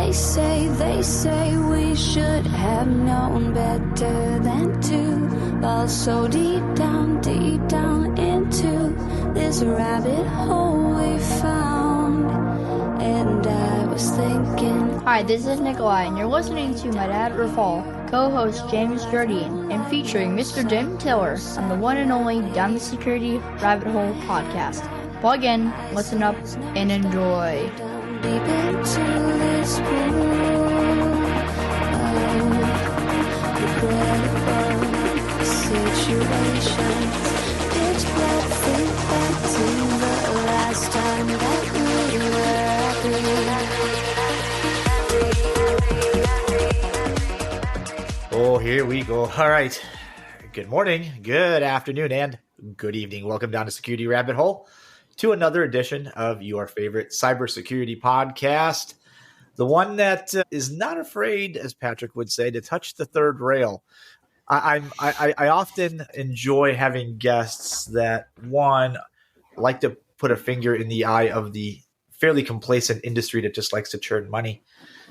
They say we should have known better than to fall so deep down into this rabbit hole we found. And I was thinking. Hi, this is Nikolai, and you're listening to my dad, Rafal, co-host James Jardine, and featuring Mr. Jim Tiller on the one and only Down the Security Rabbit Hole podcast. Plug in, listen up, and enjoy. Deep into this pool of regrettable situations. Pitch black, think back to the last time that we were happy. Oh, here we go. All right. Good morning, good afternoon, and good evening. Welcome down to Security Rabbit Hole, to another edition of your favorite cybersecurity podcast, the one that is not afraid, as Patrick would say, to touch the third rail. I often enjoy having guests that, one, like to put a finger in the eye of the fairly complacent industry that just likes to churn money.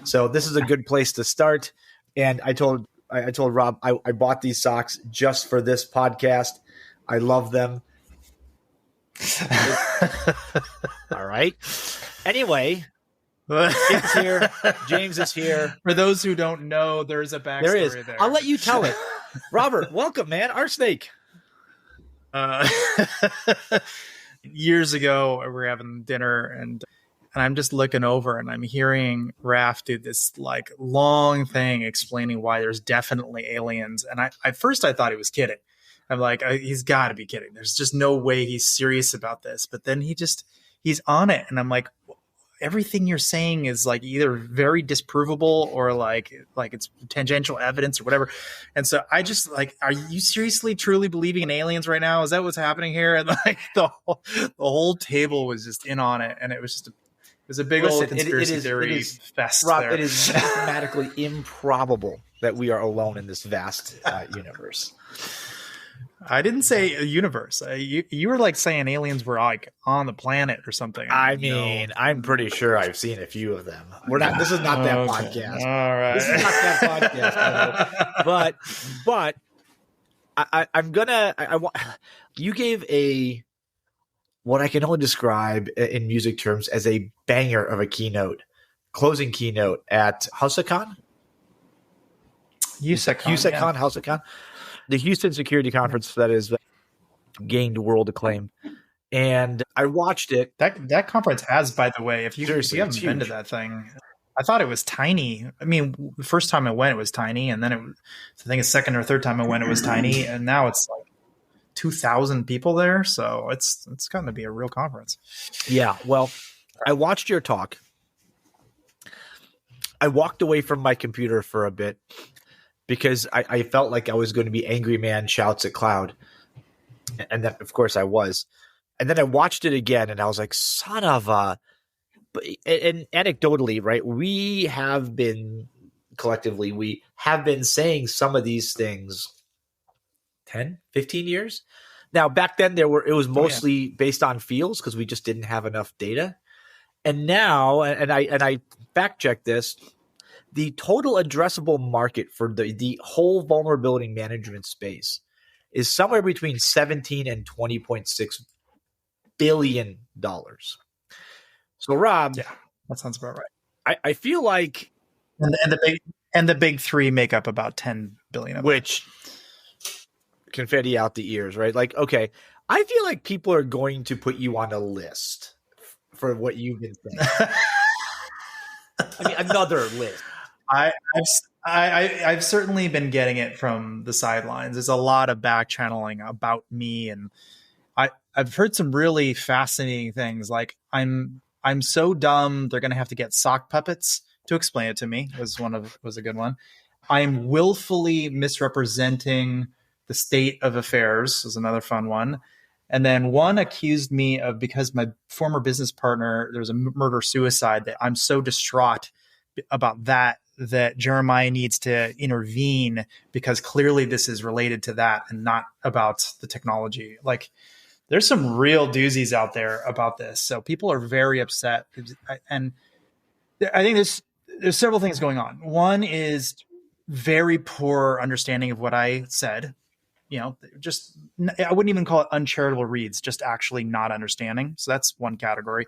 So this is a good place to start. And I told Rob I bought these socks just for this podcast. I love them. All right. Anyway, it's here. James is here. For those who don't know, there's a backstory There is. there. I'll let you tell it. Robert, welcome, man. Our snake. Years ago, we were having dinner, and I'm just looking over, and I'm hearing Raph do this like long thing explaining why there's definitely aliens. And at first I thought he was kidding. I'm like, he's got to be kidding. There's just no way he's serious about this. But then he's on it. And I'm like, everything you're saying is like either very disprovable or like it's tangential evidence or whatever. And so I just like, are you seriously truly believing in aliens right now? Is that what's happening here? And like the whole table was just in on it. And it was just a big old conspiracy theory fest. Rob, there. it is mathematically improbable that we are alone in this vast universe. I didn't say a universe. You were like saying aliens were like on the planet or something. I mean, I'm pretty sure I've seen a few of them. This is not that podcast. All right. This is not that podcast. But I'm gonna. You gave what I can only describe in music terms as a banger of a closing keynote at HouseCon. HouseCon. The Houston Security Conference that has gained world acclaim. And I watched it. That conference has, by the way, if you haven't been to that thing, I thought it was tiny. I mean, the first time I went, it was tiny. And then I think the second or third time I went, it was tiny. And now it's like 2,000 people there. So it's going to be a real conference. Yeah. Well, I watched your talk. I walked away from my computer for a bit, because I felt like I was going to be angry man shouts at cloud. And then, of course, I was. And then I watched it again, and I was like, son of a – and anecdotally, right, we have been – collectively, we have been saying some of these things 10, 15 years. Now, back then, it was mostly based on feels because we just didn't have enough data. And now – and I fact-checked this – the total addressable market for the whole vulnerability management space is somewhere between $17 and $20.6 billion. So, Rob, yeah, that sounds about right. I feel like, and the big three make up about 10 billion, which confetti out the ears, right? Like, okay, I feel like people are going to put you on a list for what you've been saying. I mean, another list. I've certainly been getting it from the sidelines. There's a lot of back channeling about me, and I've heard some really fascinating things. Like I'm so dumb they're gonna have to get sock puppets to explain it to me. Was a good one. I'm willfully misrepresenting the state of affairs was another fun one. And then one accused me of, because my former business partner, there was a murder suicide, that I'm so distraught about that Jeremiah needs to intervene because clearly this is related to that and not about the technology. Like there's some real doozies out there about this. So people are very upset. And I think there's several things going on. One is very poor understanding of what I said. Just, I wouldn't even call it uncharitable reads, just actually not understanding. So that's one category.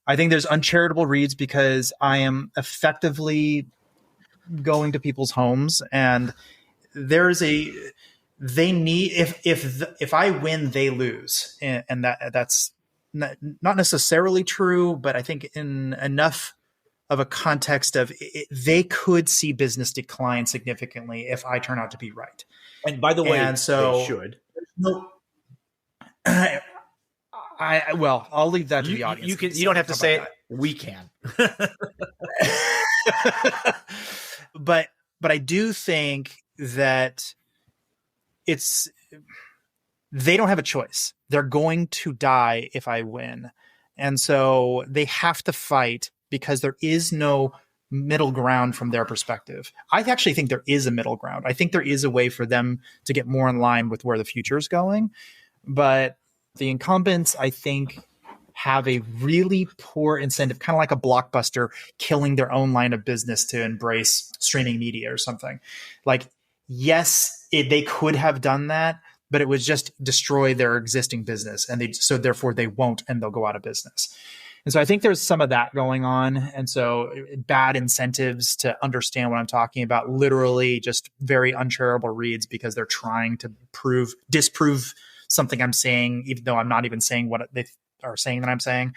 I think there's uncharitable reads because I am effectively going to people's homes, and they need, if I win, they lose. And that's not necessarily true, but I think in enough of a context of they could see business decline significantly if I turn out to be right. And by the way, and so they should. I'll leave that to the audience. You don't have to say it. We can. But I do think that they don't have a choice. They're going to die if I win. And so they have to fight because there is no middle ground from their perspective. I actually think there is a middle ground. I think there is a way for them to get more in line with where the future is going. But the incumbents, I think, have a really poor incentive, kind of like a Blockbuster killing their own line of business to embrace streaming media or something. Like, yes, they could have done that, but it would just destroy their existing business. And so therefore they won't, and they'll go out of business. And so I think there's some of that going on. And so bad incentives to understand what I'm talking about, literally just very uncharitable reads because they're trying to disprove something I'm saying, even though I'm not even saying what they are saying that I'm saying.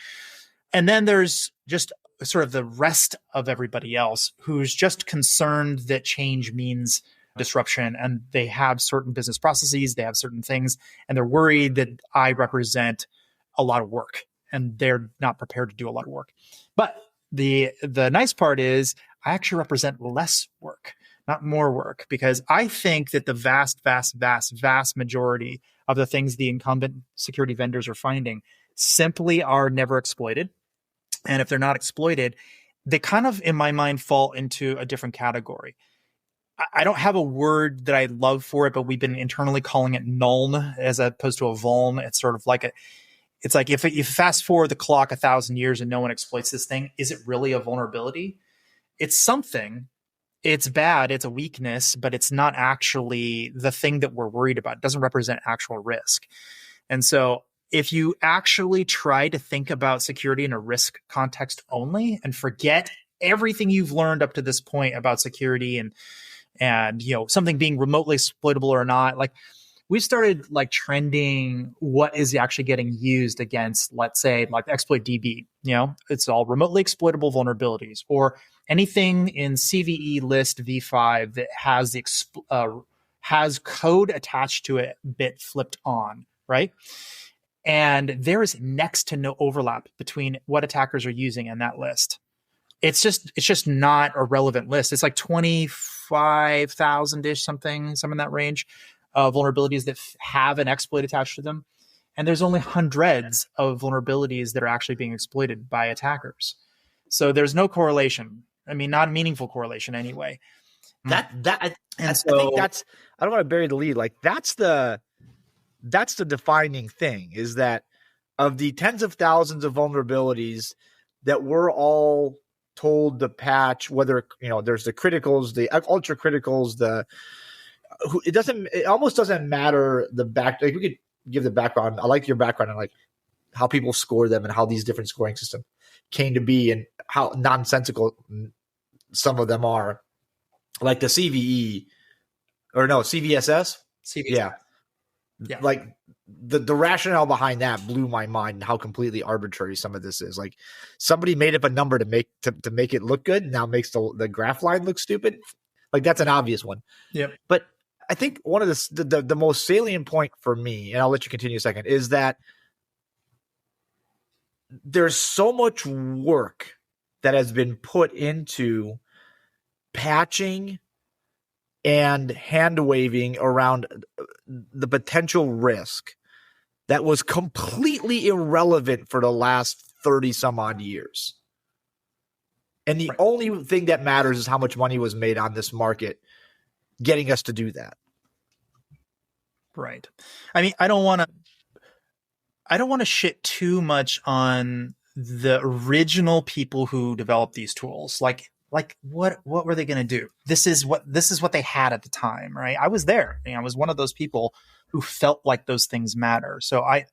And then there's just sort of the rest of everybody else who's just concerned that change means disruption, and they have certain business processes, they have certain things, and they're worried that I represent a lot of work, and they're not prepared to do a lot of work. But the nice part is I actually represent less work, not more work, because I think that the vast, vast, vast, vast majority of the things the incumbent security vendors are finding simply are never exploited. And if they're not exploited, they kind of, in my mind, fall into a different category. I don't have a word that I love for it, but we've been internally calling it nuln as opposed to a vuln. It's sort of like it's like if you fast forward the clock 1,000 years and no one exploits this thing, is it really a vulnerability? It's something. It's bad. It's a weakness, but it's not actually the thing that we're worried about. It doesn't represent actual risk. And so if you actually try to think about security in a risk context only and forget everything you've learned up to this point about security and something being remotely exploitable or not, like we started like trending what is actually getting used against, let's say, like exploit DB. It's all remotely exploitable vulnerabilities, or anything in CVE list v5 that has has code attached to it bit flipped on, right? And there is next to no overlap between what attackers are using and that list. It's just not a relevant list. It's like 25,000-ish, something in that range of vulnerabilities that have an exploit attached to them. And there's only hundreds of vulnerabilities that are actually being exploited by attackers. So there's no correlation. I mean, not a meaningful correlation anyway. I think that's, I don't want to bury the lead. Like that's the defining thing, is that of the tens of thousands of vulnerabilities that we're all told to patch, whether there's the criticals, the ultra criticals, it almost doesn't matter the back. Like we could give the background. I like your background and like how people score them and how these different scoring systems came to be and how nonsensical some of them are, like the CVE or no CVSS. CVSS. Yeah. Like the rationale behind that blew my mind, and how completely arbitrary some of this is. Like somebody made up a number to make it look good. Now makes the graph line look stupid. Like that's an obvious one. Yep. But I think one of the most salient point for me, and I'll let you continue a second, is that there's so much work that has been put into patching and hand waving around the potential risk that was completely irrelevant for the last 30 some odd years. And the only thing that matters is how much money was made on this market getting us to do that. Right. I mean, I don't want to shit too much on the original people who developed these tools. Like Like what were they going to do? This is what they had at the time, right? I was there. I was one of those people who felt like those things matter. So I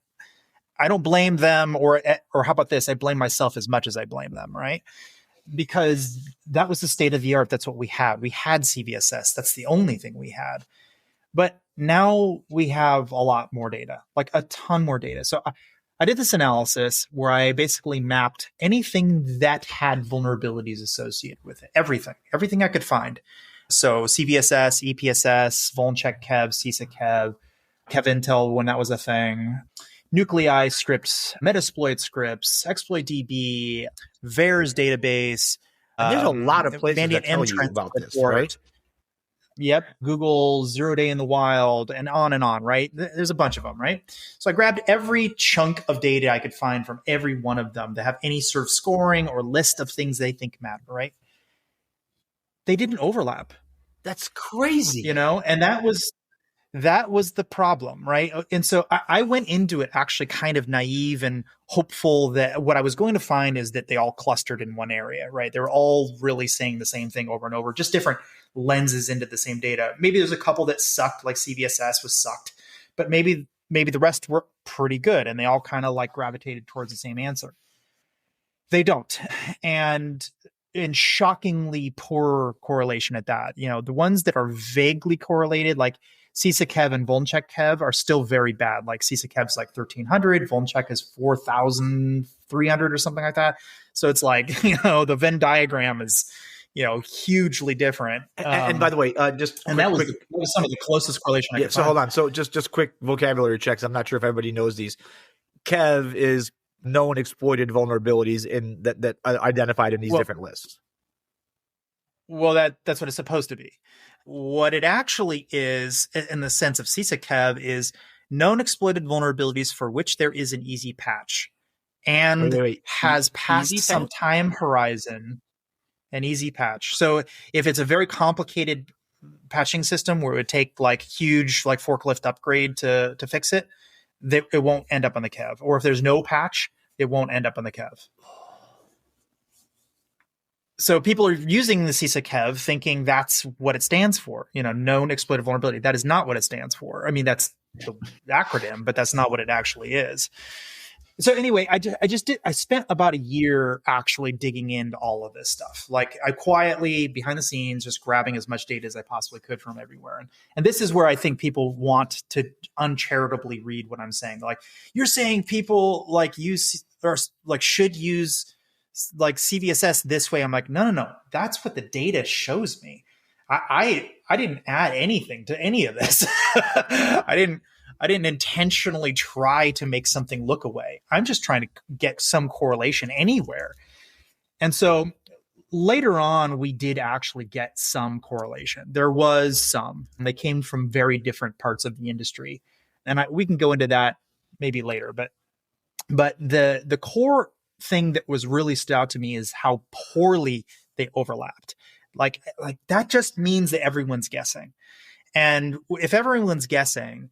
don't blame them, or how about this? I blame myself as much as I blame them, right? Because that was the state of the art. That's what we had. We had CVSS. That's the only thing we had. But now we have a lot more data, like a ton more data. So I did this analysis where I basically mapped anything that had vulnerabilities associated with it. Everything I could find. So CVSS, EPSS, VulnCheck Kev, CISA Kev, KevIntel when that was a thing, nuclei scripts, Metasploit scripts, ExploitDB, VARS database. And there's a lot of places Mandiant that tell you Entrance about this, report. right? Yep. Google, 0 Day in the Wild, and on, right? There's a bunch of them, right? So I grabbed every chunk of data I could find from every one of them to have any sort of scoring or list of things they think matter, right? They didn't overlap. That's crazy. And that was the problem, right? And so I went into it actually kind of naive and hopeful that what I was going to find is that they all clustered in one area, right? They were all really saying the same thing over and over, just different lenses into the same data. Maybe there's a couple that sucked, like CVSS was sucked, but maybe the rest were pretty good and they all kind of like gravitated towards the same answer. They don't. And in shockingly poor correlation at that. The ones that are vaguely correlated, like CISA Kev and VulnCheck Kev, are still very bad. Like CISA Kev's like 1,300, VulnCheck is 4,300 or something like that. So it's like, the Venn diagram is, hugely different. And by the way, that was some of the closest correlation I could so find. hold on. So just quick vocabulary checks. I'm not sure if everybody knows these. Kev is known exploited vulnerabilities in that are identified in these different lists. Well, that's what it's supposed to be. What it actually is, in the sense of CISA Kev, is known exploited vulnerabilities for which there is an easy patch and has passed some time horizon. An easy patch. So if it's a very complicated patching system where it would take like huge like forklift upgrade to fix it, it won't end up on the Kev. Or if there's no patch, it won't end up on the Kev. So people are using the CISA Kev thinking that's what it stands for, known exploited vulnerability. That is not what it stands for. I mean, that's the acronym, but that's not what it actually is. So anyway, I spent about a year actually digging into all of this stuff. Like I quietly behind the scenes, just grabbing as much data as I possibly could from everywhere. And this is where I think people want to uncharitably read what I'm saying. Like you're saying people like use or like should use like CVSS this way. I'm like, no. That's what the data shows me. I didn't add anything to any of this. I didn't intentionally try to make something look away. I'm just trying to get some correlation anywhere. And so later on, we did actually get some correlation. There was some, and they came from very different parts of the industry. And we can go into that maybe later. But the core thing that was really stood out to me is how poorly they overlapped. Like that just means that everyone's guessing. And if everyone's guessing,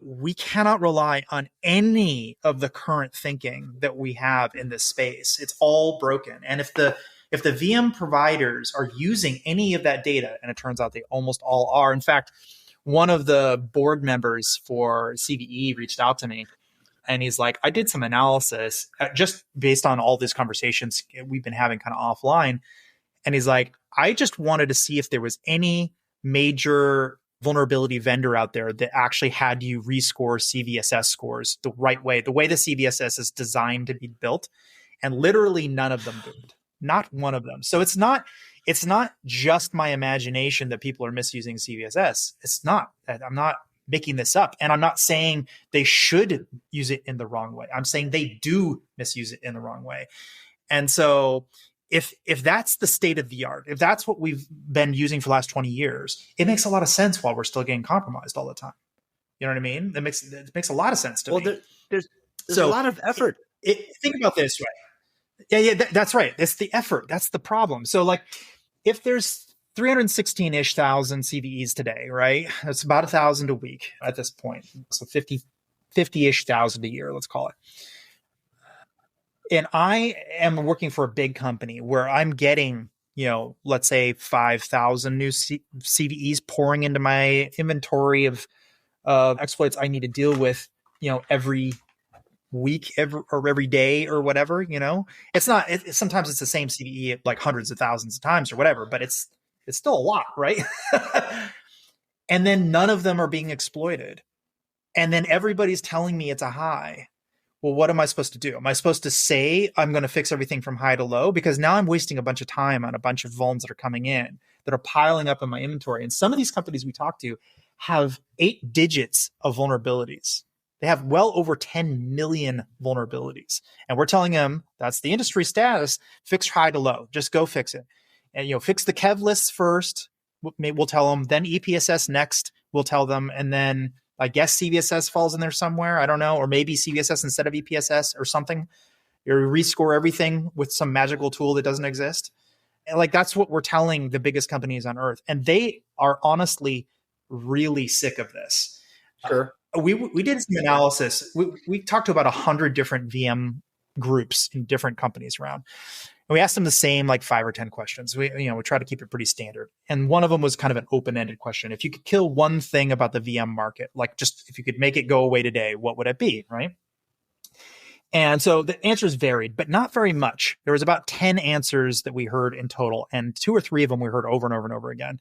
we cannot rely on any of the current thinking that we have in this space. It's all broken. And if the VM providers are using any of that data, and it turns out they almost all are. In fact, one of the board members for CVE reached out to me and he's like, I did some analysis just based on all these conversations we've been having kind of offline. And he's like, I just wanted to see if there was any major vulnerability vendor out there that actually had you rescore CVSS scores the right way, the way the CVSS is designed to be built. And literally none of them did. Not one of them. So it's not just my imagination that people are misusing CVSS. It's not. I'm not making this up. And I'm not saying they should use it in the wrong way. I'm saying they do misuse it in the wrong way. And so if that's the state of the art, if that's what we've been using for the last 20 years, it makes a lot of sense while we're still getting compromised all the time. You know what I mean? It makes a lot of sense to me. There's a lot of effort. Think about this, right? Yeah, that's right. It's the effort. That's the problem. So like if there's 316-ish thousand CVEs today, right? That's about 1,000 a week at this point. So 50-ish thousand a year, let's call it. And I am working for a big company where I'm getting, let's say 5,000 new CVEs pouring into my inventory of exploits I need to deal with, every week, every day or whatever, it's not, sometimes it's the same CVE like hundreds of thousands of times or whatever, but it's still a lot, right? And then none of them are being exploited. And then everybody's telling me it's a high. Well, what am I supposed to do? Am I supposed to say I'm going to fix everything from high to low? Because now I'm wasting a bunch of time on a bunch of vulns that are coming in, that are piling up in my inventory. And some of these companies we talk to have 8 digits of vulnerabilities. They have well over 10 million vulnerabilities. And we're telling them that's the industry status, fix high to low, just go fix it. And, fix the Kev lists first. We'll tell them, then EPSS next, we'll tell them. And then I guess CVSS falls in there somewhere. I don't know. Or maybe CVSS instead of EPSS or something. You rescore everything with some magical tool that doesn't exist. And like, that's what we're telling the biggest companies on earth. And they are honestly really sick of this. Sure. We did some analysis. We talked to about 100 different VM groups in different companies around. And we asked them the same, like 5 or 10 questions. We try to keep it pretty standard. And one of them was kind of an open-ended question. If you could kill one thing about the VM market, like just if you could make it go away today, what would it be, right? And so the answers varied, but not very much. There was about 10 answers that we heard in total, and 2 or 3 of them we heard over and over and over again.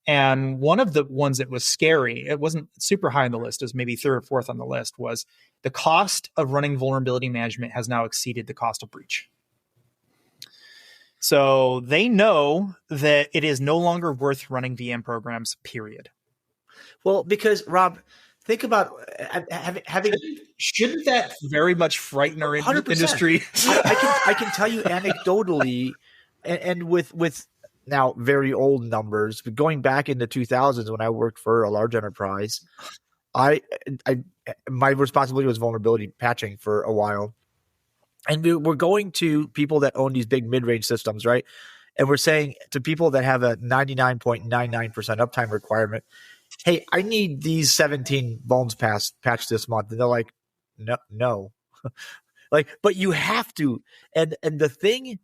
And one of the ones that was scary, it wasn't super high on the list, it was maybe 3rd or 4th on the list, was the cost of running vulnerability management has now exceeded the cost of breach. So they know that it is no longer worth running VM programs, period. Well, because Rob, think about having. Shouldn't that very much frighten our 100%. industry? I can tell you anecdotally, and with now very old numbers, but going back in the 2000s when I worked for a large enterprise, my responsibility was vulnerability patching for a while. And we're going to people that own these big mid-range systems, right? And we're saying to people that have a 99.99% uptime requirement, hey, I need these 17 vulns patched this month. And they're like, no. Like, but you have to. And the thing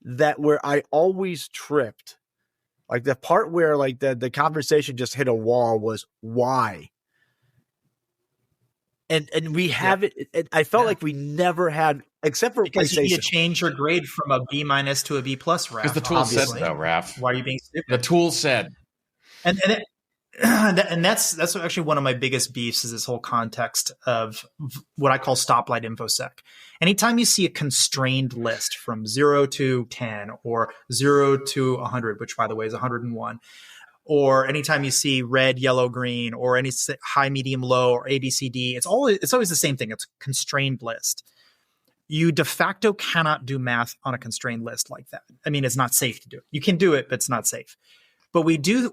that where I always tripped, like the part where like the conversation just hit a wall was why? And we have it. I felt like we never had, except for because you need to change your grade from a B- to a B+, Raph. Because the tool said so, Raph. Why are you being stupid? The tool said. And that's actually one of my biggest beefs is this whole context of what I call stoplight infosec. Anytime you see a constrained list from 0 to 10 or 0 to 100, which by the way is 101, or anytime you see red, yellow, green, or any high, medium, low, or ABCD, it's always the same thing. It's a constrained list. You de facto cannot do math on a constrained list like that. I mean, it's not safe to do it. You can do it, but it's not safe. But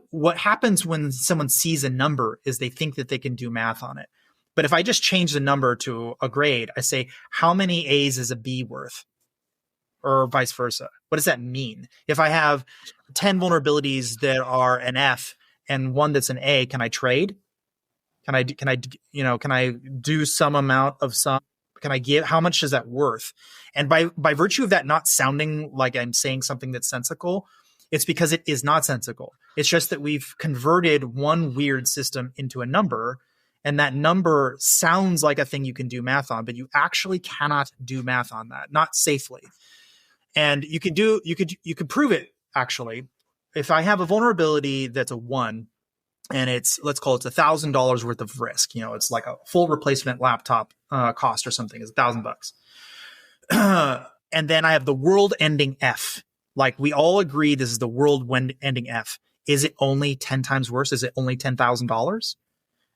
what happens when someone sees a number is they think that they can do math on it. But if I just change the number to a grade, I say, how many A's is a B worth? Or vice versa. What does that mean? If I have 10 vulnerabilities that are an F and one that's an A, can I trade? Can I do some amount of some? Can I give? How much is that worth? And by virtue of that not sounding like I'm saying something that's sensical, it's because it is not sensical. It's just that we've converted one weird system into a number, and that number sounds like a thing you can do math on, but you actually cannot do math on that, not safely. And you could prove it actually. If I have a vulnerability that's a 1 and let's call it $1,000 worth of risk, it's like a full replacement laptop cost or something is $1,000. And then I have the world ending F. Like we all agree this is the world ending F. Is it only 10 times worse? Is it only $10,000?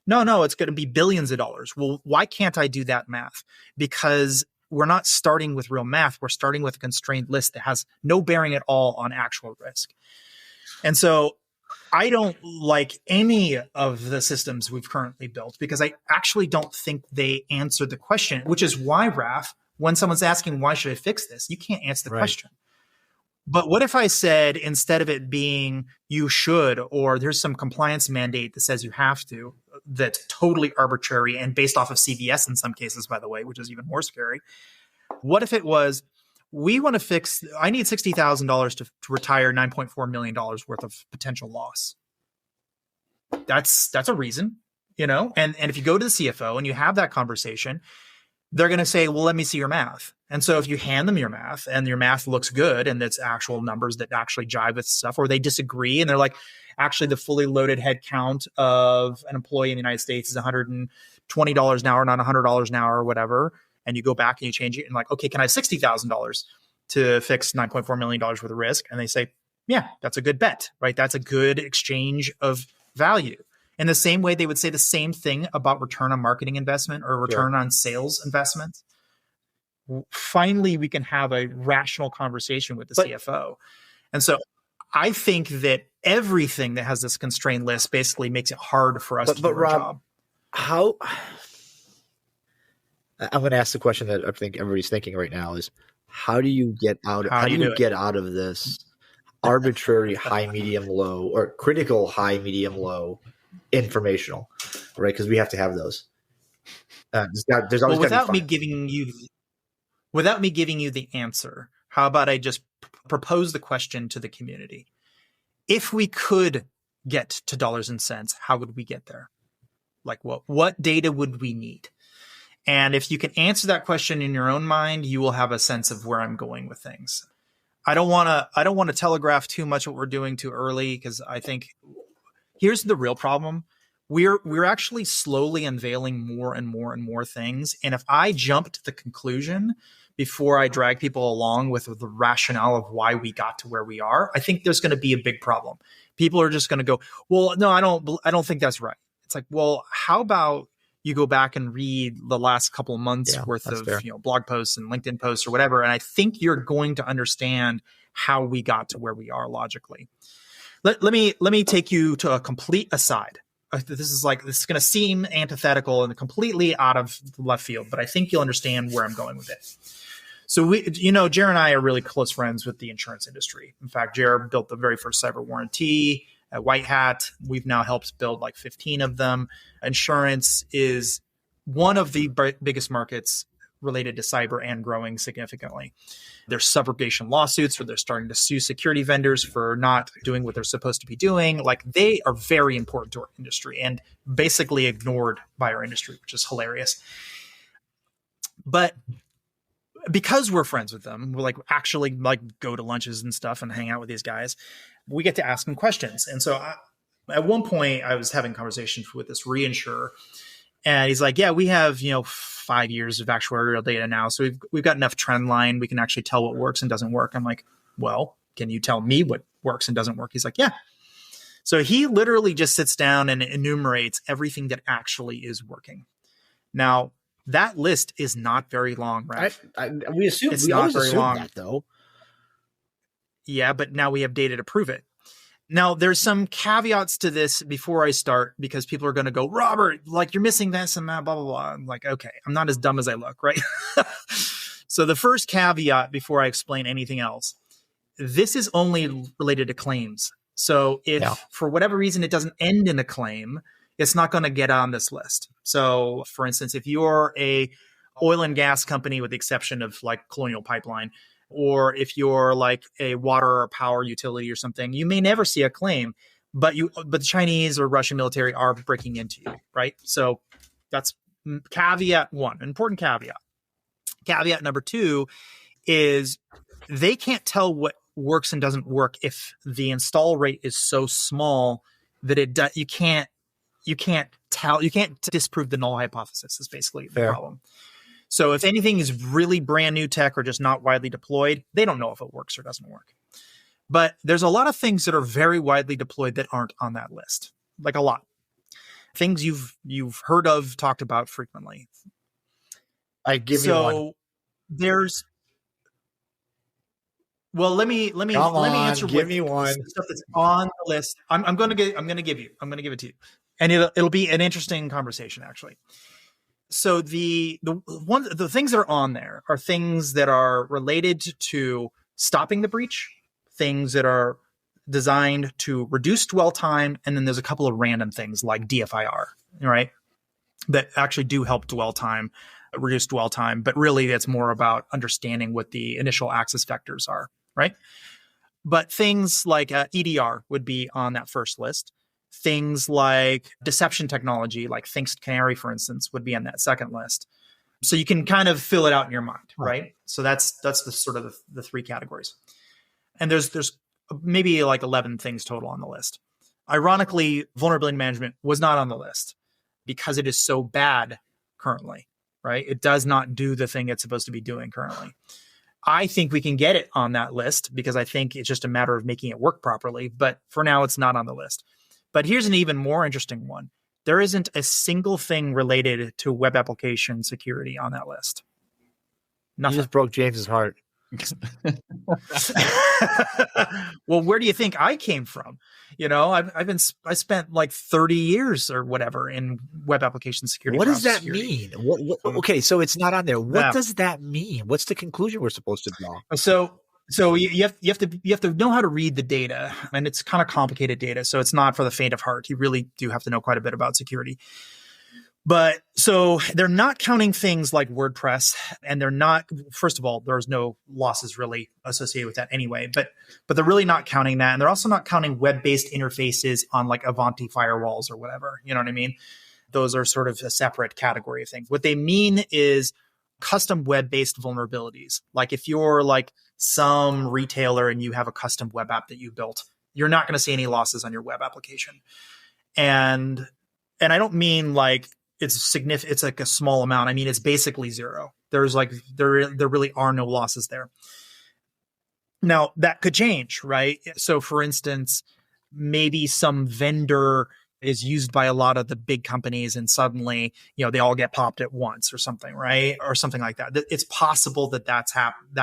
No, it's going to be billions of dollars. Well, why can't I do that math? Because we're not starting with real math. We're starting with a constrained list that has no bearing at all on actual risk. And so I don't like any of the systems we've currently built because I actually don't think they answer the question, which is why, Raph, when someone's asking, why should I fix this? You can't answer the question. But what if I said, instead of it being you should, or there's some compliance mandate that says you have to, that's totally arbitrary and based off of CVS in some cases, by the way, which is even more scary. What if it was, we want to fix, I need $60,000 to retire $9.4 million worth of potential loss. That's a reason, and if you go to the CFO and you have that conversation, they're going to say, well, let me see your math. And so if you hand them your math and your math looks good and it's actual numbers that actually jive with stuff, or they disagree and they're like, actually the fully loaded head count of an employee in the United States is $120 an hour, not $100 an hour or whatever. And you go back and you change it and like, okay, can I have $60,000 to fix $9.4 million worth of risk? And they say, yeah, that's a good bet, right? That's a good exchange of value. In the same way, they would say the same thing about return on marketing investment or return on sales investment. Finally, we can have a rational conversation with the CFO. And so I think that everything that has this constrained list basically makes it hard for us to do our job. How I'm going to ask the question that I think everybody's thinking right now is, how do you get out of this arbitrary high, medium, low, or critical high, medium, low informational, right? Because we have to have those. There's always without me giving you the answer, how about I just propose the question to the community? If we could get to dollars and cents, how would we get there? Like what data would we need? And if you can answer that question in your own mind, you will have a sense of where I'm going with things. I don't want to telegraph too much what we're doing too early, because I think here's the real problem. We're actually slowly unveiling more and more and more things. And if I jump to the conclusion before I drag people along with the rationale of why we got to where we are, I think there's going to be a big problem. People are just going to go, well, no, I don't think that's right. It's like, well, how about you go back and read the last couple of months worth of blog posts and LinkedIn posts or whatever. And I think you're going to understand how we got to where we are logically. Let me take you to a complete aside. This is going to seem antithetical and completely out of left field, but I think you'll understand where I'm going with it. So Jer and I are really close friends with the insurance industry. In fact, Jer built the very first cyber warranty at White Hat. We've now helped build like 15 of them. Insurance is one of the biggest markets related to cyber and growing significantly. There's subrogation lawsuits where they're starting to sue security vendors for not doing what they're supposed to be doing. Like, they are very important to our industry and basically ignored by our industry, which is hilarious. But because we're friends with them, we're actually go to lunches and stuff and hang out with these guys, we get to ask them questions. And so at one point I was having conversations with this reinsurer, and he's like, yeah, we have, 5 years of actuarial data now. So we've got enough trend line. We can actually tell what works and doesn't work. I'm like, well, can you tell me what works and doesn't work? He's like, yeah. So he literally just sits down and enumerates everything that actually is working. Now, that list is not very long, right? We always assume that, though. Yeah, but now we have data to prove it. Now, there's some caveats to this before I start, because people are going to go, Robert, you're missing this and that, blah, blah, blah. I'm like, okay, I'm not as dumb as I look, right? So the first caveat before I explain anything else, this is only related to claims. So if for whatever reason it doesn't end in a claim, it's not going to get on this list. So for instance, if you're a oil and gas company, with the exception of Colonial Pipeline, or if you're a water or power utility or something, you may never see a claim, but the Chinese or Russian military are breaking into you, right? So that's caveat one, important caveat. Caveat number two is they can't tell what works and doesn't work if the install rate is so small that you can't disprove the null hypothesis is basically the problem. So if anything is really brand new tech or just not widely deployed, they don't know if it works or doesn't work. But there's a lot of things that are very widely deployed that aren't on that list. A lot. Things you've heard of, talked about frequently. I give you one. So there's let me answer. Give me one. Stuff that's on the list. I'm going to give it to you, and it'll be an interesting conversation, actually. So the things that are on there are things that are related to stopping the breach, things that are designed to reduce dwell time, and then there's a couple of random things like DFIR, right, that actually do help dwell time reduced dwell time, but really it's more about understanding what the initial access vectors are, right? But things like EDR would be on that first list. Things like deception technology, like Thinks Canary, for instance, would be on that second list. So you can kind of fill it out in your mind, right? So that's the sort of the three categories. And there's maybe like 11 things total on the list. Ironically, vulnerability management was not on the list because it is so bad currently, right? It does not do the thing it's supposed to be doing currently. I think we can get it on that list because I think it's just a matter of making it work properly. But for now, it's not on the list. But here's an even more interesting one. There isn't a single thing related to web application security on that list. Nothing. You just broke James's heart. Well, where do you think I came from? I spent like 30 years or whatever in web application security. What does that mean? Okay, so it's not on there. What does that mean? What's the conclusion we're supposed to draw? So you have to know how to read the data, and it's kind of complicated data. So it's not for the faint of heart. You really do have to know quite a bit about security. But so they're not counting things like WordPress, and they're not, first of all, there's no losses really associated with that anyway, but they're really not counting that. And they're also not counting web-based interfaces on like Avanti firewalls or whatever. You know what I mean? Those are sort of a separate category of things. What they mean is custom web-based vulnerabilities. Like if you're like some retailer and you have a custom web app that you built, you're not going to see any losses on your web application. And I don't mean like it's significant. It's like a small amount. I mean, it's basically zero. There's like, there really are no losses there. Now that could change, right? So for instance, maybe some vendor is used by a lot of the big companies and suddenly, they all get popped at once or something, right? Or something like that. It's possible that that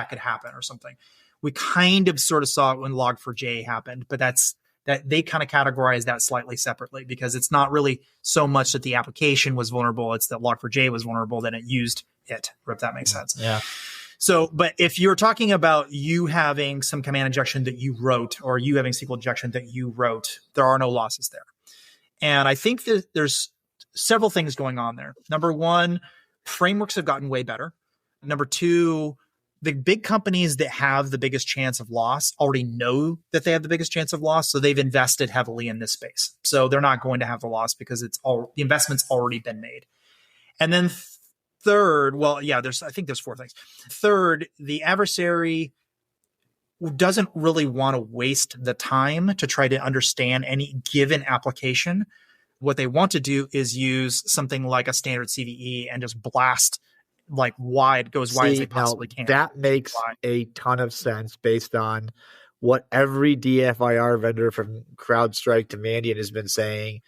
could happen or something. We kind of sort of saw it when Log4j happened, but that they kind of categorize that slightly separately because it's not really so much that the application was vulnerable. It's that Log4j was vulnerable, then it used it, if that makes sense. Yeah. So, but if you're talking about you having some command injection that you wrote or you having SQL injection that you wrote, there are no losses there. And I think that there's several things going on there. Number one, frameworks have gotten way better. Number two, the big companies that have the biggest chance of loss already know that they have the biggest chance of loss. So they've invested heavily in this space. So they're not going to have the loss because the investment's already been made. And then third, I think there's four things. Third, the adversary doesn't really want to waste the time to try to understand any given application. What they want to do is use something like a standard CVE and just blast like wide as they possibly can. That makes a ton of sense based on what every DFIR vendor from CrowdStrike to Mandiant has been saying.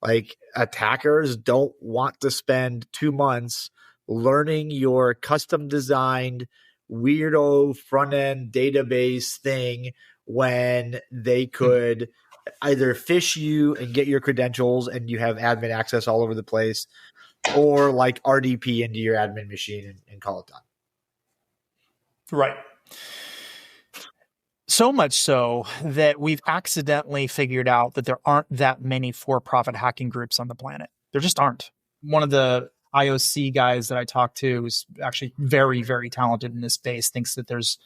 Like, attackers don't want to spend 2 months learning your custom designed weirdo front end database thing when they could either phish you and get your credentials and you have admin access all over the place, or like RDP into your admin machine and call it done. Right. So much so that we've accidentally figured out that there aren't that many for-profit hacking groups on the planet. There just aren't. One of the IOC guys that I talked to is actually very, very talented in this space, thinks that there's,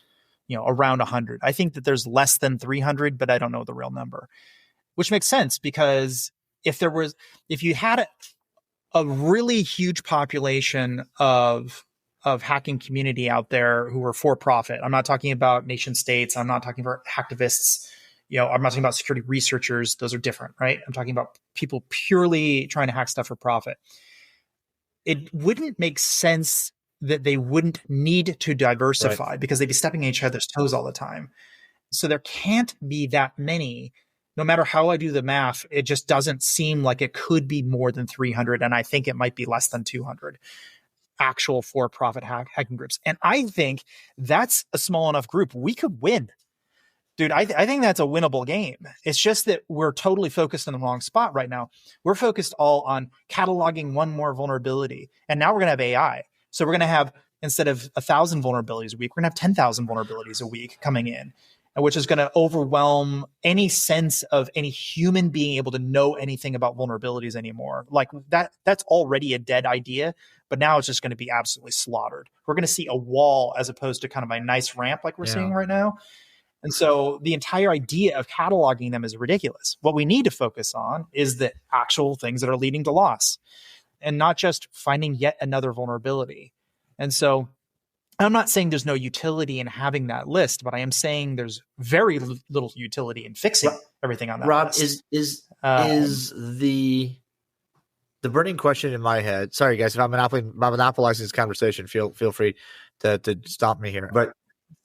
around 100. I think that there's less than 300, but I don't know the real number, which makes sense because if you had a really huge population of hacking community out there who were for profit, I'm not talking about nation states. I'm not talking about hacktivists. I'm not talking about security researchers. Those are different, right? I'm talking about people purely trying to hack stuff for profit. It wouldn't make sense that they wouldn't need to diversify because they'd be stepping on each other's toes all the time. So there can't be that many. No matter how I do the math, it just doesn't seem like it could be more than 300. And I think it might be less than 200 actual for-profit hacking groups. And I think that's a small enough group. We could win. Dude, I think that's a winnable game. It's just that we're totally focused in the wrong spot right now. We're focused all on cataloging one more vulnerability. And now we're going to have AI. So we're going to have, instead of 1,000 vulnerabilities a week, we're going to have 10,000 vulnerabilities a week coming in. which is going to overwhelm any sense of any human being able to know anything about vulnerabilities anymore. Like that's already a dead idea, but now it's just going to be absolutely slaughtered. We're going to see a wall as opposed to kind of a nice ramp like we're seeing right now. And so the entire idea of cataloging them is ridiculous. What we need to focus on is the actual things that are leading to loss and not just finding yet another vulnerability. And so I'm not saying there's no utility in having that list, but I am saying there's very little utility in fixing everything on that list. Is the burning question in my head? Sorry, guys, if I'm monopolizing this conversation, feel free to stop me here. But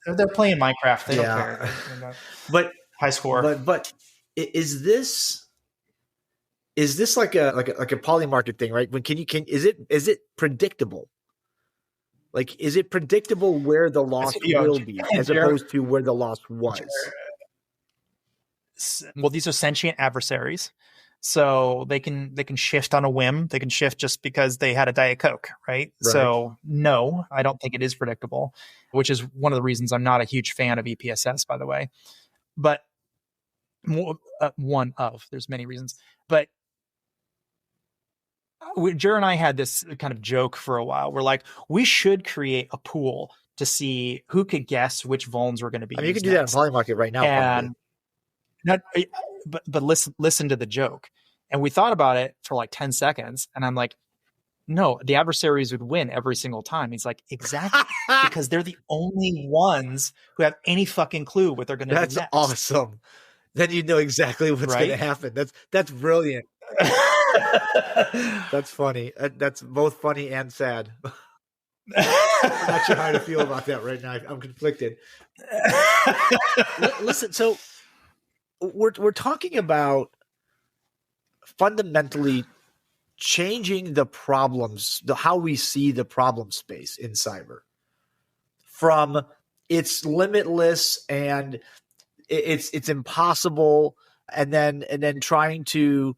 they're playing Minecraft; they don't care. But high score. But is this like a polymarket thing, right? When is it predictable? Like, is it predictable where the loss will be as opposed to where the loss was? Well, these are sentient adversaries, so they can shift on a whim. They can shift just because they had a Diet Coke, right? So no, I don't think it is predictable, which is one of the reasons I'm not a huge fan of EPSS, by the way. But there's many reasons. But Jer and I had this kind of joke for a while. We're like, we should create a pool to see who could guess which vulns were going to be. I mean, you can do that in Polymarket right now. And but listen to the joke. And we thought about it for like 10 seconds. And I'm like, no, the adversaries would win every single time. He's like, exactly. Because they're the only ones who have any fucking clue what they're going to do next. That's awesome. Then you know exactly what's going to happen. That's brilliant. That's funny. That's both funny and sad. I'm not sure how to feel about that right now. I'm conflicted. Listen, so we're talking about fundamentally changing the problems, how we see the problem space in cyber, from it's limitless and it's impossible, and then trying to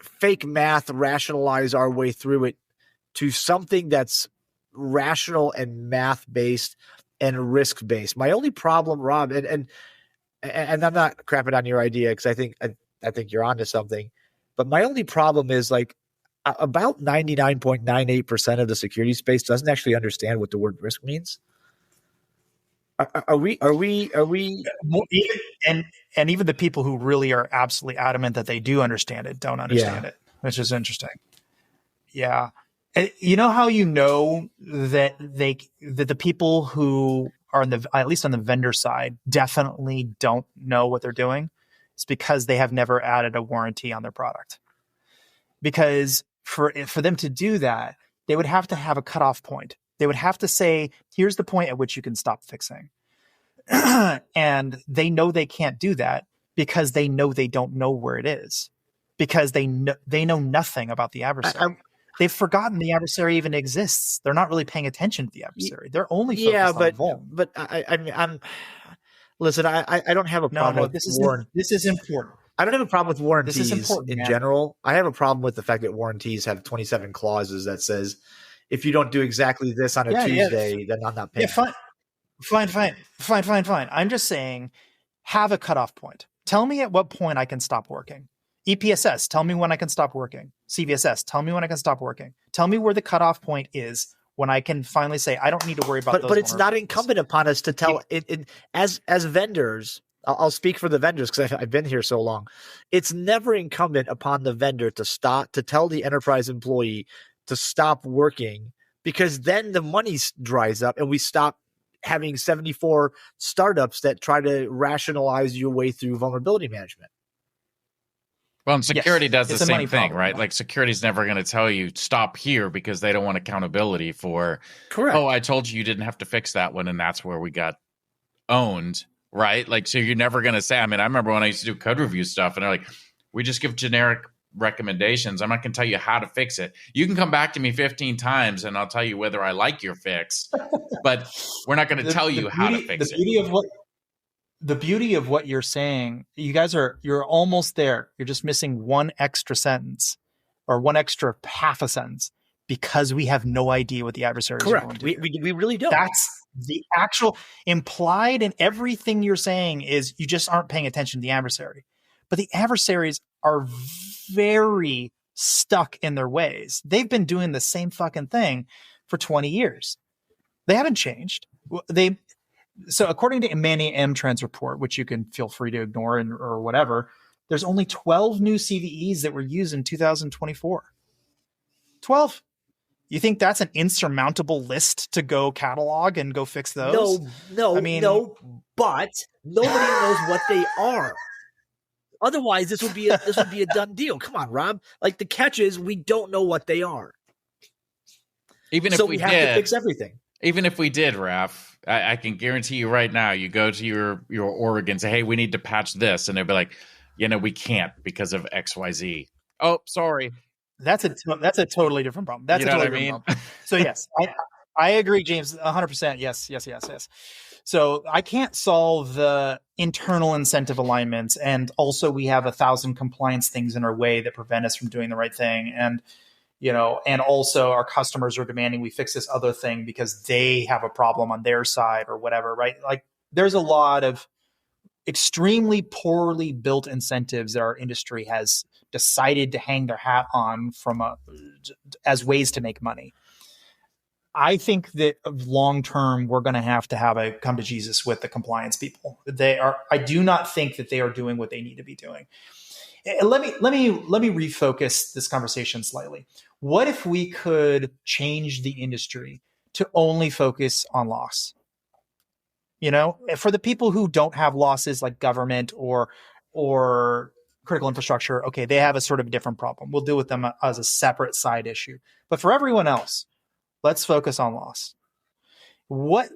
fake math rationalize our way through it to something that's rational and math based and risk based. My only problem, Rob, and I'm not crapping on your idea because I think you're onto something, but my only problem is like about 99.98% of the security space doesn't actually understand what the word risk means. Are we and even the people who really are absolutely adamant that they do understand it don't understand it, which is interesting. Yeah. And you know how you know that the people who are at least on the vendor side definitely don't know what they're doing? It's because they have never added a warranty on their product. Because for them to do that, they would have to have a cutoff point. They would have to say, here's the point at which you can stop fixing. And they know they can't do that because they know they don't know where it is, because they know nothing about the adversary. They've forgotten the adversary even exists. They're not really paying attention to the adversary. They're only focused on vuln. But I'm listen. I don't have a problem with warranties. This is important. I don't have a problem with warranties in general. I have a problem with the fact that warranties have 27 clauses that says if you don't do exactly this on a Tuesday, then I'm not paying. Yeah, fine. I'm just saying, have a cutoff point. Tell me at what point I can stop working. EPSS, tell me when I can stop working. CVSS, tell me when I can stop working. Tell me where the cutoff point is when I can finally say, I don't need to worry about those. But it's not incumbent upon us to tell it as vendors. I'll speak for the vendors because I've been here so long. It's never incumbent upon the vendor to tell the enterprise employee to stop working, because then the money dries up and we stop having 74 startups that try to rationalize your way through vulnerability management. Well, and security does the same thing, right? Like security is never going to tell you stop here because they don't want accountability for, correct. Oh, I told you didn't have to fix that one. And that's where we got owned, right? Like, so you're never going to say, I mean, I remember when I used to do code review stuff and they're like, we just give generic recommendations. I'm not going to tell you how to fix it. You can come back to me 15 times and I'll tell you whether I like your fix, but we're not going to tell you how to fix it. The beauty of what you're saying, you're almost there. You're just missing one extra sentence or one extra half a sentence because we have no idea what the adversary is going to do. We really don't. The actual implied in everything you're saying is you just aren't paying attention to the adversary. But the adversaries are very stuck in their ways. They've been doing the same fucking thing for 20 years. They haven't changed. So according to Manny M. Trend's report, which you can feel free to ignore or whatever, there's only 12 new CVEs that were used in 2024. 12. You think that's an insurmountable list to go catalog and go fix those? No, but nobody knows what they are. Otherwise, this would be a done deal. Come on, Rob. Like, the catch is we don't know what they are. Even if we have did, to fix everything. Even if we did, Raph, I can guarantee you right now, you go to your org and say, hey, we need to patch this. And they'll be like, we can't because of XYZ. Oh, sorry. That's a totally different problem. That's a totally different problem. So yes, I agree, James, 100%. Yes. So I can't solve the internal incentive alignments. And also we have 1,000 compliance things in our way that prevent us from doing the right thing. And, and also our customers are demanding we fix this other thing because they have a problem on their side or whatever, right? Like, there's a lot of extremely poorly built incentives that our industry has decided to hang their hat on as ways to make money. I think that long term, we're going to have a come to Jesus with the compliance people. I do not think that they are doing what they need to be doing. Let me refocus this conversation slightly. What if we could change the industry to only focus on loss? For the people who don't have losses like government or critical infrastructure, okay, they have a sort of different problem. We'll deal with them as a separate side issue. But for everyone else, let's focus on loss. What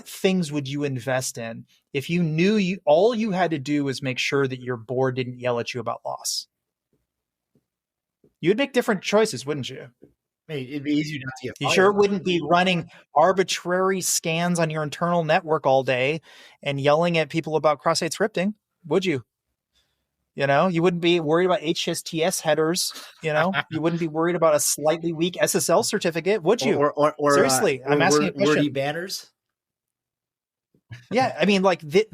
things would you invest in if you knew all you had to do was make sure that your board didn't yell at you about loss? You'd make different choices, wouldn't you? It'd be easier not to get fired. You sure wouldn't be running arbitrary scans on your internal network all day and yelling at people about cross-site scripting, would you? You wouldn't be worried about HSTS headers. You wouldn't be worried about a slightly weak SSL certificate, would you? Or seriously, I'm asking a question. Wordy banners. Yeah, I mean,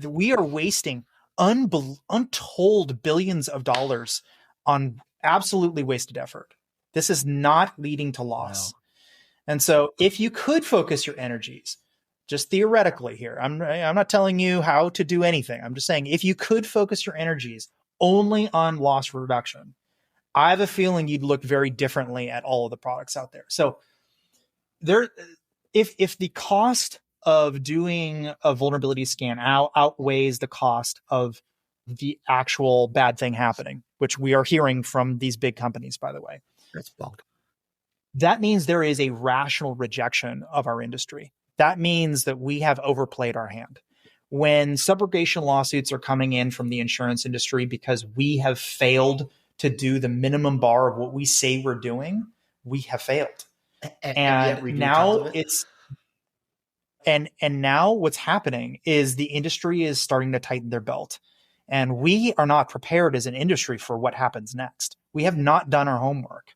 we are wasting untold billions of dollars on absolutely wasted effort. This is not leading to loss. No. And so if you could focus your energies, just theoretically here, I'm not telling you how to do anything. I'm just saying, if you could focus your energies only on loss reduction, I have a feeling you'd look very differently at all of the products out there. So if the cost of doing a vulnerability scan outweighs the cost of the actual bad thing happening, which we are hearing from these big companies, by the way, that's bunk. That means there is a rational rejection of our industry. That means that we have overplayed our hand. When subrogation lawsuits are coming in from the insurance industry because we have failed to do the minimum bar of what we say we're doing, we have failed. And now now what's happening is the industry is starting to tighten their belt. And we are not prepared as an industry for what happens next. We have not done our homework.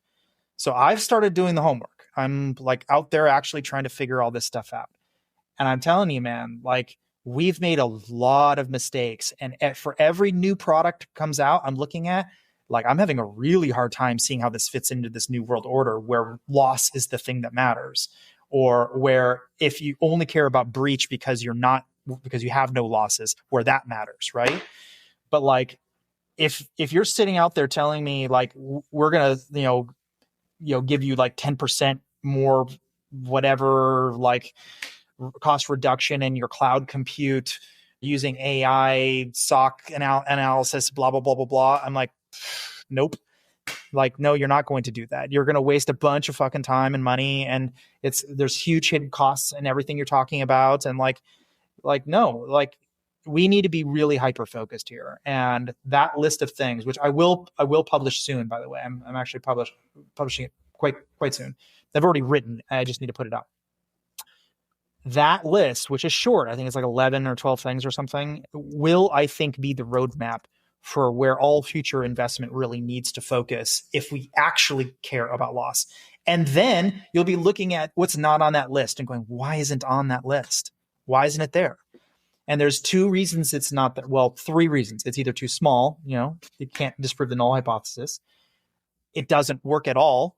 So I've started doing the homework. I'm out there actually trying to figure all this stuff out. And I'm telling you, man, we've made a lot of mistakes. And for every new product comes out, I'm looking at, I'm having a really hard time seeing how this fits into this new world order where loss is the thing that matters, or where if you only care about breach because you have no losses, where that matters, right? But if you're sitting out there telling me we're gonna give you 10% more whatever cost reduction in your cloud compute using AI SOC analysis, blah blah blah blah blah, I'm nope. No, you're not going to do that. You're going to waste a bunch of fucking time and money, and there's huge hidden costs and everything you're talking about, and no, we need to be really hyper focused here. And that list of things, which I will publish soon, by the way, I'm actually publishing it quite soon. I've already written. I just need to put it up. That list, which is short, I think it's 11 or 12 things or something, will, I think, be the roadmap for where all future investment really needs to focus if we actually care about loss. And then you'll be looking at what's not on that list and going, why isn't it on that list? Why isn't it there? And there's two reasons it's not there. Well, three reasons. It's either too small, you can't disprove the null hypothesis. It doesn't work at all,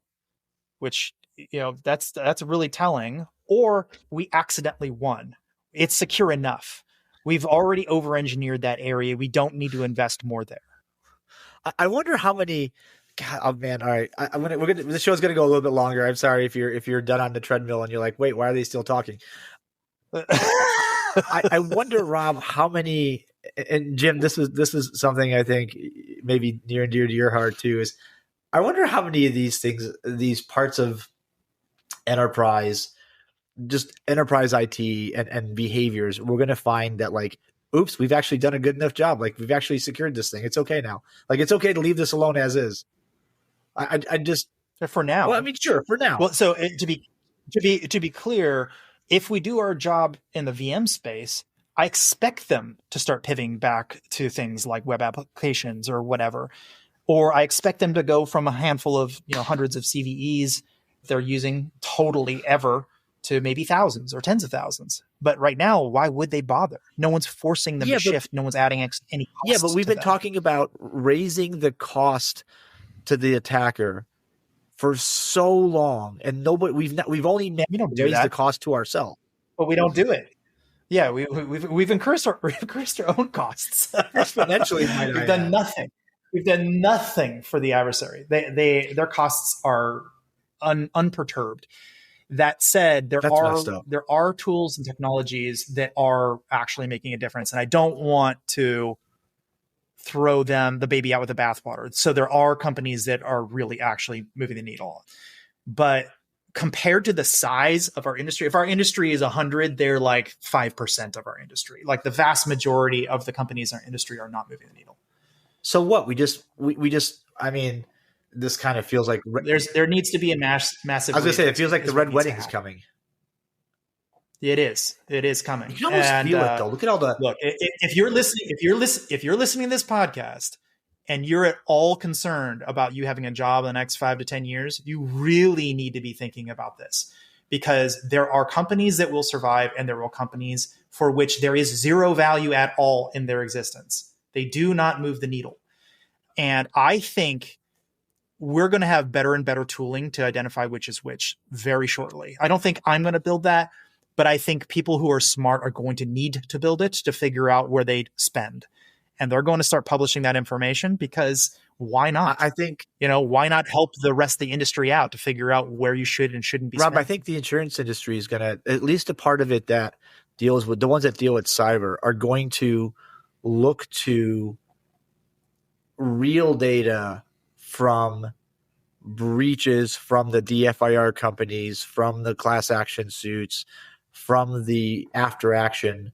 which, that's really telling. Or we accidentally won. It's secure enough. We've already over-engineered that area. We don't need to invest more there. I wonder how many. God, oh man! All right, this show's gonna go a little bit longer. I'm sorry if you're done on the treadmill and you're like, wait, why are they still talking? I wonder, Rob, how many. And Jim, this is something I think maybe near and dear to your heart too. Is I wonder how many of these things, these parts of enterprise, just enterprise IT and behaviors, we're going to find that like, oops, we've actually done a good enough job. Like we've actually secured this thing. It's okay now. Like it's okay to leave this alone as is. I just for now. Well, I mean, sure, for now. Well, so to be clear, if we do our job in the VM space, I expect them to start pivoting back to things like web applications or whatever. Or I expect them to go from a handful of, hundreds of CVEs they're using totally ever to maybe thousands or tens of thousands. But right now, why would they bother? No one's forcing them to shift. No one's adding any cost. Yeah, but we've been talking about raising the cost to the attacker for so long, and we've only raised the cost to ourselves. But we don't do it. Yeah, we've increased our own costs exponentially. We've done nothing. We've done nothing for the adversary. Their costs are unperturbed. That said, there are tools and technologies that are actually making a difference, and I don't want to throw the baby out with the bathwater. So there are companies that are really actually moving the needle, but compared to the size of our industry, if our industry is 100, they're like 5% of our industry. Like the vast majority of the companies in our industry are not moving the needle. So what? We just. I mean, this kind of feels like there needs to be a massive. I was going to say it feels like the Red Wedding is coming. It is. It is coming. You can almost feel it, though. Look at all the look. If you're listening to this podcast, and you're at all concerned about you having a job in the next 5 to 10 years, you really need to be thinking about this, because there are companies that will survive and there are companies for which there is zero value at all in their existence. They do not move the needle. And I think we're going to have better and better tooling to identify which is which very shortly. I don't think I'm going to build that, but I think people who are smart are going to need to build it to figure out where they spend. And they're going to start publishing that information, because why not? I think, why not help the rest of the industry out to figure out where you should and shouldn't be Rob, spending? I think the insurance industry is going to, at least a part of it that deals with, the ones that deal with cyber are going to look to real data from breaches from the DFIR companies, from the class action suits, from the after action,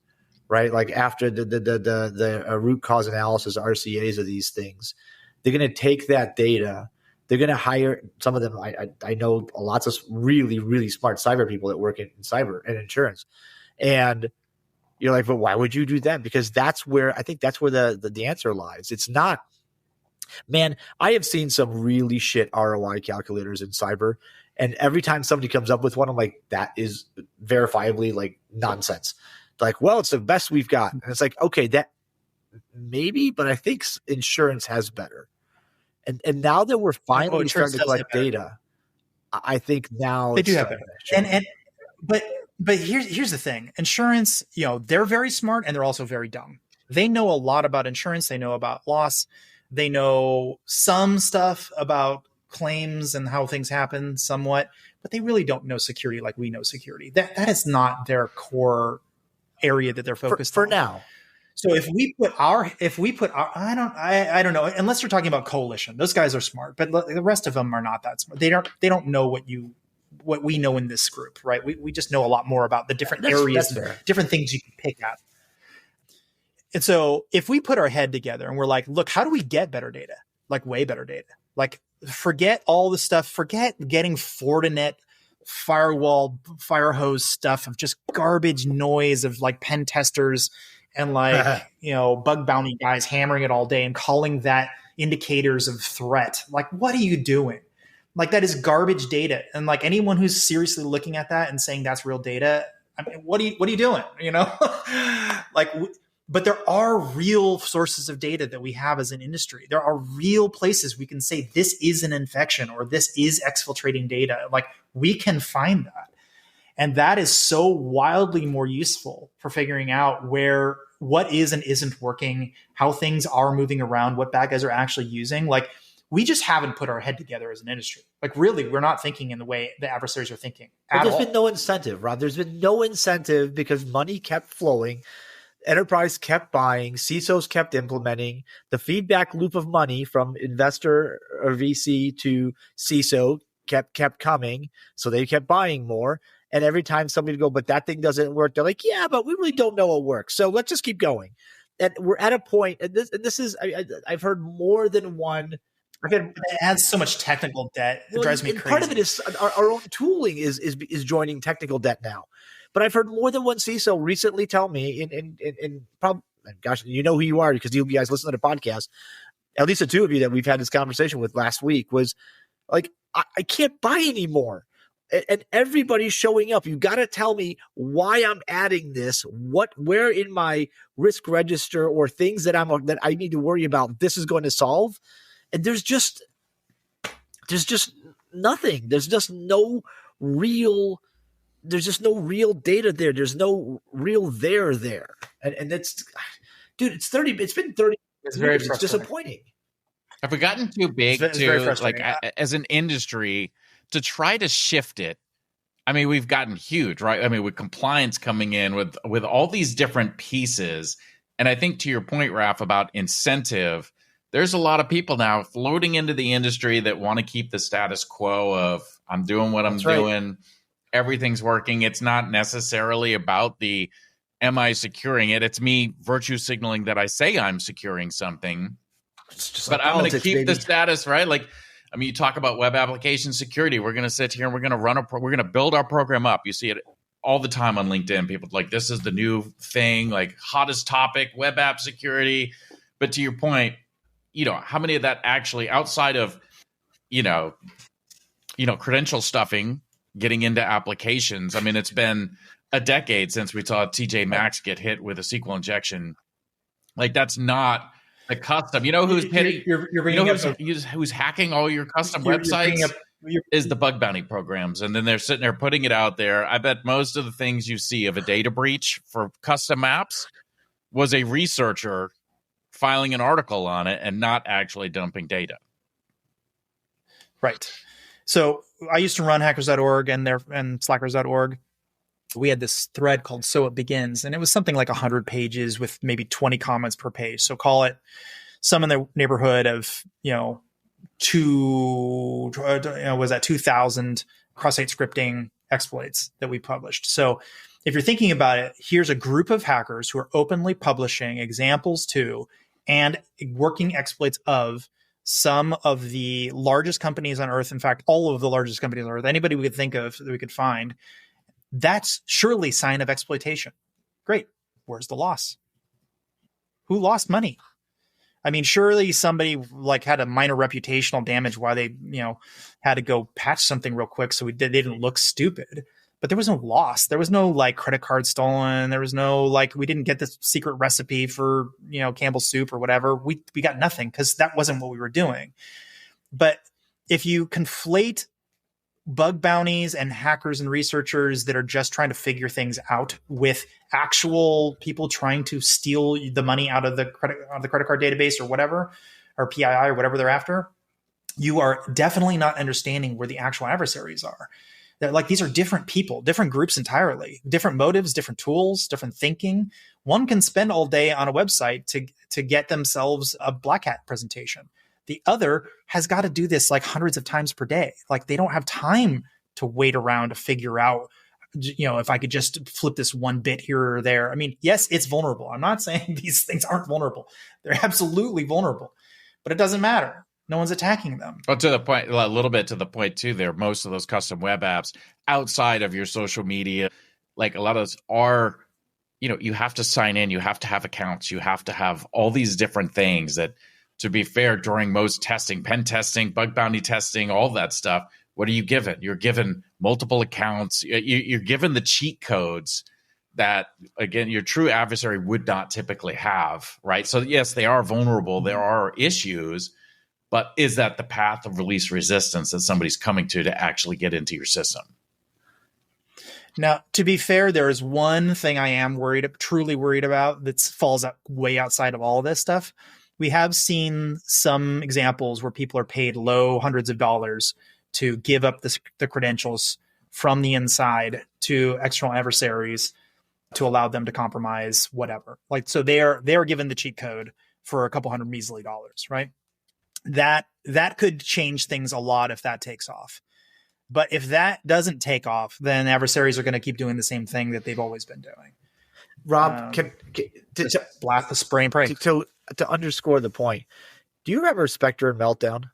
right? Like after the root cause analysis, RCAs of these things. They're going to take that data. They're going to hire some of them. I know lots of really, really smart cyber people that work in cyber and insurance. And you're like, but why would you do that? Because that's where the answer lies. It's not, man, I have seen some really shit ROI calculators in cyber. And every time somebody comes up with one, I'm like, that is verifiably like nonsense. Like, well, it's the best we've got. And it's like, okay, that maybe, but I think insurance has better. And now that we're finally starting to collect data, I think now they do have better. But here's the thing. Insurance, they're very smart and they're also very dumb. They know a lot about insurance. They know about loss. They know some stuff about claims and how things happen somewhat, but they really don't know security like we know security. That is not their core area that they're focused for on. now. So if we put our, I don't know, unless you're talking about Coalition, those guys are smart, but the rest of them are not that smart. They don't know what we know in this group, right? We just know a lot more about the different areas, different things you can pick at. And so if we put our head together and we're like, look, how do we get better data? Like way better data. Like forget all the stuff, forget getting Fortinet firewall, fire hose stuff of just garbage noise of like pen testers and bug bounty guys hammering it all day and calling that indicators of threat. Like, what are you doing? Like, that is garbage data. And like, anyone who's seriously looking at that and saying that's real data, I mean, what are you doing? But there are real sources of data that we have as an industry. There are real places we can say this is an infection or this is exfiltrating data. Like, we can find that. And that is so wildly more useful for figuring out what is and isn't working, how things are moving around, what bad guys are actually using. Like, we just haven't put our head together as an industry. Like, really, we're not thinking in the way the adversaries are thinking at all. There's been no incentive, Rob. There's been no incentive because money kept flowing. Enterprise kept buying, CISOs kept implementing, the feedback loop of money from investor or VC to CISO kept coming. So they kept buying more. And every time somebody would go, but that thing doesn't work, they're like, yeah, but we really don't know it works. So let's just keep going. And we're at a point, and this is, I've heard more than one. It adds so much technical debt. It drives me crazy. Part of it is our own tooling is joining technical debt now. But I've heard more than one CISO recently tell me, in probably, gosh, you know who you are because you guys listen to the podcast. At least the two of you that we've had this conversation with last week was like, I can't buy anymore. And everybody's showing up. You got to tell me why I'm adding this, where in my risk register or things that I need to worry about this is going to solve. And there's just nothing. There's just no real data there. There's no real there. And that's, dude, it's been 30 It's very years. It's disappointing. Have we gotten too big as an industry to try to shift it? I mean, we've gotten huge, right? I mean, with compliance coming in with all these different pieces. And I think to your point, Raph, about incentive, there's a lot of people now floating into the industry that want to keep the status quo of I'm doing what I'm doing. Everything's working. It's not necessarily about the am I securing it? It's me virtue signaling that I say I'm securing something. But I'm going to keep the status, right? Like, I mean, you talk about web application security. We're going to sit here and we're going to build our program up. You see it all the time on LinkedIn. People like, this is the new thing, like hottest topic, web app security. But to your point, how many of that actually outside of, credential stuffing, getting into applications? I mean, it's been a decade since we saw TJ Maxx get hit with a SQL injection. Like, that's not the custom. You know who's hitting? Who's hacking all your custom websites? Is the bug bounty programs, and then they're sitting there putting it out there. I bet most of the things you see of a data breach for custom apps was a researcher filing an article on it and not actually dumping data. Right. So I used to run hackers.org and slackers.org. We had this thread called So It Begins, and it was something like 100 pages with maybe 20 comments per page. So call it some in the neighborhood of, 2,000 cross-site scripting exploits that we published. So if you're thinking about it, here's a group of hackers who are openly publishing examples to and working exploits of some of the largest companies on earth. In fact, all of the largest companies on earth, anybody we could think of that we could find. That's surely sign of exploitation. Great. Where's the loss? Who lost money? I mean, surely somebody had a minor reputational damage while they, had to go patch something real quick so they didn't look stupid. But there was no loss. There was no credit card stolen. There was no we didn't get this secret recipe for Campbell's soup or whatever. We got nothing because that wasn't what we were doing. But if you conflate bug bounties and hackers and researchers that are just trying to figure things out with actual people trying to steal the money out of the credit card database or whatever, or PII or whatever they're after, you are definitely not understanding where the actual adversaries are. They're these are different people, different groups entirely, different motives, different tools, different thinking. One can spend all day on a website to get themselves a black hat presentation. The other has got to do this hundreds of times per day. They don't have time to wait around to figure out, if I could just flip this one bit here or there. I mean, yes, it's vulnerable. I'm not saying these things aren't vulnerable. They're absolutely vulnerable, but it doesn't matter. No one's attacking them. Well, to the point, a little bit to the point too, there, most of those custom web apps outside of your social media, a lot of those are you have to sign in, you have to have accounts, you have to have all these different things that, to be fair, during most testing, pen testing, bug bounty testing, all that stuff, what are you given? You're given multiple accounts. You're given the cheat codes that, again, your true adversary would not typically have, right? So yes, they are vulnerable. There are issues, but is that the path of least resistance that somebody's coming to actually get into your system? Now, to be fair, there is one thing I am truly worried about that falls way outside of all of this stuff. We have seen some examples where people are paid low hundreds of dollars to give up the credentials from the inside to external adversaries to allow them to compromise whatever. Like, so they are given the cheat code for a couple hundred measly dollars, right? That could change things a lot if that takes off. But if that doesn't take off, then adversaries are going to keep doing the same thing that they've always been doing. Rob, to blast the spray and pray. To underscore the point, do you remember Spectre and Meltdown?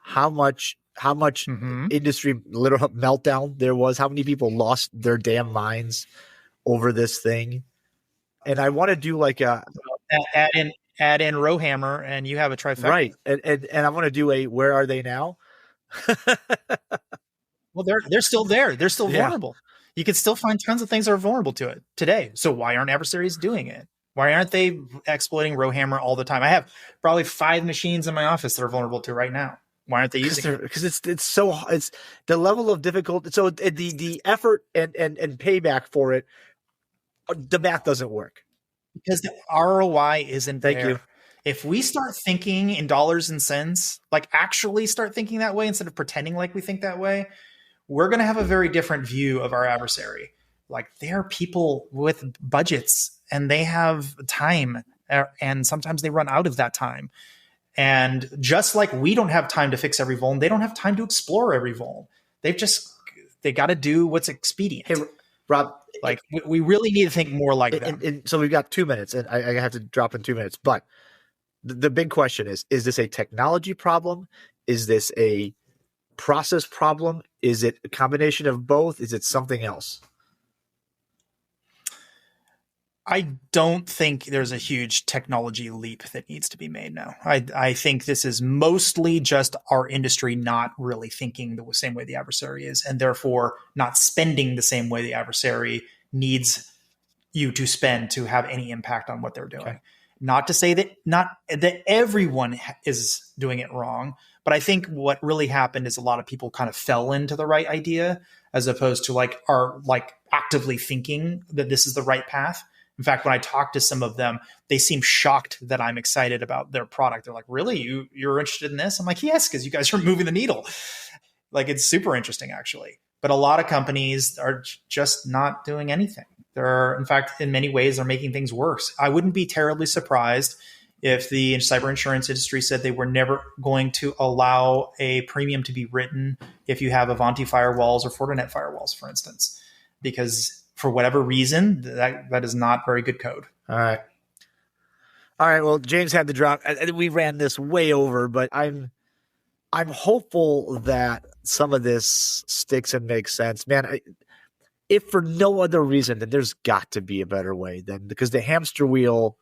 How much industry literal meltdown there was? How many people lost their damn minds over this thing? And I want to do like a add in Rowhammer, and you have a trifecta, right? And I want to do a where are they now? Well, they're still there. They're still vulnerable. You can still find tons of things that are vulnerable to it today. So why aren't adversaries doing it? Why aren't they exploiting Rowhammer all the time? I have probably 5 machines in my office that are vulnerable to right now. Why aren't they using it? Because it's the level of difficulty. So the effort and payback for it, the math doesn't work. Because the ROI isn't there. Thank you. If we start thinking in dollars and cents, like actually start thinking that way instead of pretending like we think that way, we're going to have a very different view of our adversary. Like, they are people with budgets and they have time, and sometimes they run out of that time. And just like we don't have time to fix every vuln, they don't have time to explore every vuln. They got to do what's expedient. Hey, Rob, like we really need to think more like that. And so we've got 2 minutes, and I have to drop in 2 minutes. But the big question is this a technology problem? Is this a process problem? Is it a combination of both? Is it something else? I don't think there's a huge technology leap that needs to be made now. I think this is mostly just our industry not really thinking the same way the adversary is, and therefore not spending the same way the adversary needs you to spend to have any impact on what they're doing. Okay. Not to say that everyone is doing it wrong, but I think what really happened is a lot of people kind of fell into the right idea as opposed to are actively thinking that this is the right path. In fact, when I talk to some of them, they seem shocked that I'm excited about their product. They're like, really? You're interested in this? I'm like, yes, because you guys are moving the needle. Like, it's super interesting, actually. But a lot of companies are just not doing anything. In fact, in many ways, they're making things worse. I wouldn't be terribly surprised if the cyber insurance industry said they were never going to allow a premium to be written if you have Avanti firewalls or Fortinet firewalls, for instance, because for whatever reason, that is not very good code. All right. Well, James had to drop. We ran this way over, but I'm hopeful that some of this sticks and makes sense, man. If for no other reason, then there's got to be a better way. Because the hamster wheel.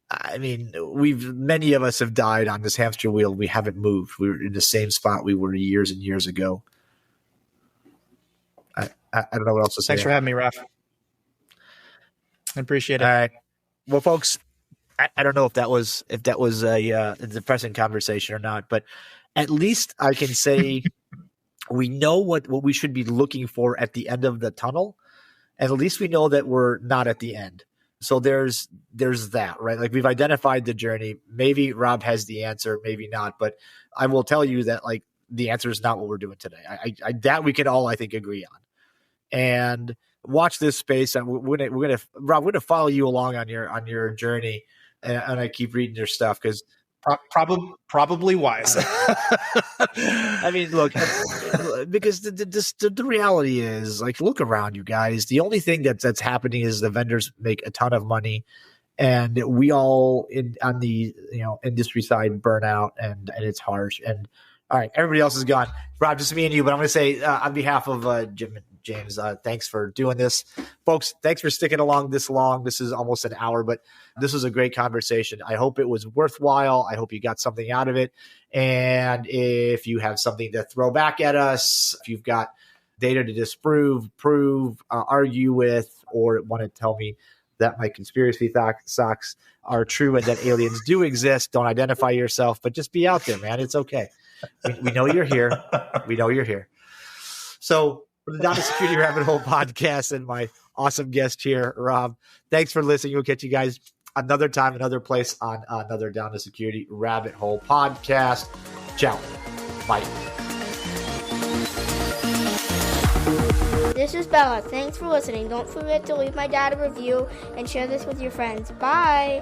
I mean, many of us have died on this hamster wheel. We haven't moved. We were in the same spot we were years and years ago. I don't know what else to say. Thanks for having me, Raf. I appreciate it. All right. Well, folks, I don't know if that was a depressing conversation or not, but at least I can say we know what we should be looking for at the end of the tunnel, and at least we know that we're not at the end. So there's that, right? Like, we've identified the journey. Maybe Rob has the answer, maybe not, but I will tell you that the answer is not what we're doing today. That we can all, I think, agree on. And watch this space. We're gonna follow you along on your journey, and I keep reading your stuff because probably wise. I mean, look, because the reality is, look around, you guys. The only thing that's happening is the vendors make a ton of money, and we all on the industry side burn out, and it's harsh. And All right, everybody else is gone. Rob, just me and you, but I'm going to say on behalf of Jim and James, thanks for doing this. Folks, thanks for sticking along this long. This is almost an hour, but this was a great conversation. I hope it was worthwhile. I hope you got something out of it. And if you have something to throw back at us, if you've got data to disprove, prove, argue with, or want to tell me that my conspiracy socks are true and that aliens do exist, don't identify yourself, but just be out there, man. It's okay. We know you're here. We know you're here. So for the Data Security Rabbit Hole podcast and my awesome guest here, Rob, thanks for listening. We'll catch you guys another time, another place on another Data Security Rabbit Hole podcast. Ciao. Bye. This is Bella. Thanks for listening. Don't forget to leave my dad a review and share this with your friends. Bye.